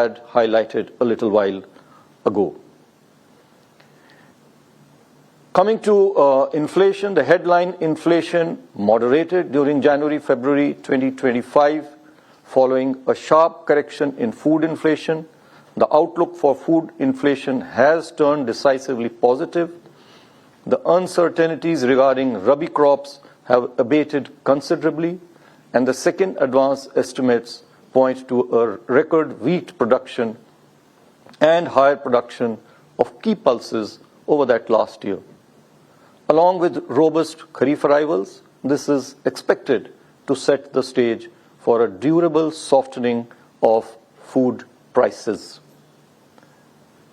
had highlighted a little while ago. Coming to inflation, the headline inflation moderated during January-February 2025 following a sharp correction in food inflation. The outlook for food inflation has turned decisively positive. The uncertainties regarding Rabi crops have abated considerably, and the second advance estimates point to a record wheat production and higher production of key pulses over that last year. Along with robust Kharif arrivals, this is expected to set the stage for a durable softening of food prices.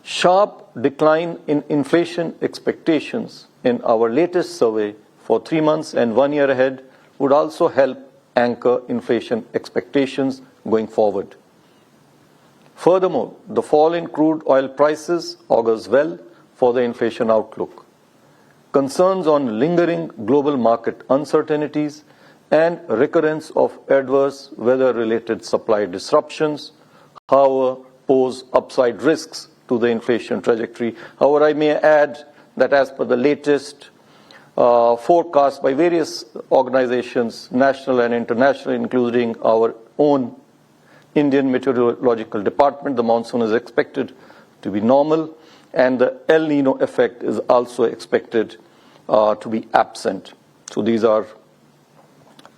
Sharp decline in inflation expectations in our latest survey for 3 months and 1 year ahead would also help anchor inflation expectations going forward. Furthermore, the fall in crude oil prices augurs well for the inflation outlook. Concerns on lingering global market uncertainties and recurrence of adverse weather-related supply disruptions, however, pose upside risks to the inflation trajectory. However, I may add that as per the latest forecast by various organizations, national and international, including our own Indian Meteorological Department, the monsoon is expected to be normal, and the El Nino effect is also expected to be absent. So these are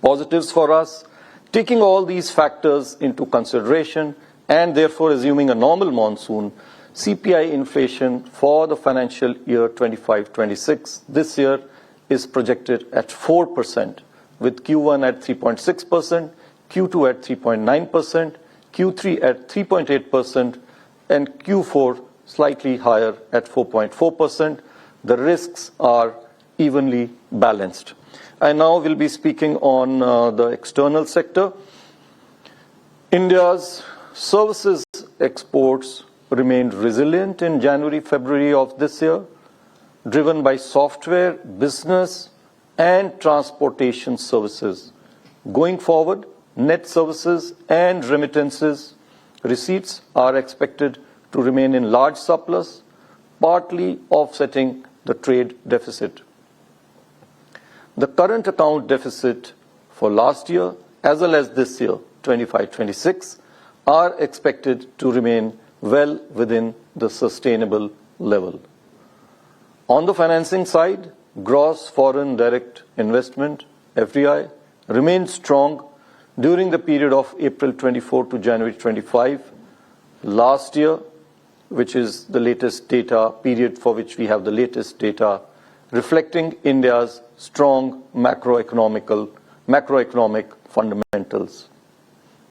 positives for us. Taking all these factors into consideration and therefore assuming a normal monsoon, CPI inflation for the financial year 25-26 this year is projected at 4%, with Q1 at 3.6%, Q2 at 3.9%, Q3 at 3.8%, and Q4 slightly higher at 4.4%. The risks are evenly balanced. I now will be speaking on the external sector. India's services exports remained resilient in January-February of this year, driven by software, business, and transportation services. Going forward, net services and remittances receipts are expected to remain in large surplus, partly offsetting the trade deficit. The current account deficit for last year as well as this year, 25-26, are expected to remain well within the sustainable level. On the financing side, gross foreign direct investment, FDI, remained strong during the period of April 24 to January 25. Last year, which is the latest data, period for which we have the latest data, reflecting India's strong macroeconomic fundamentals.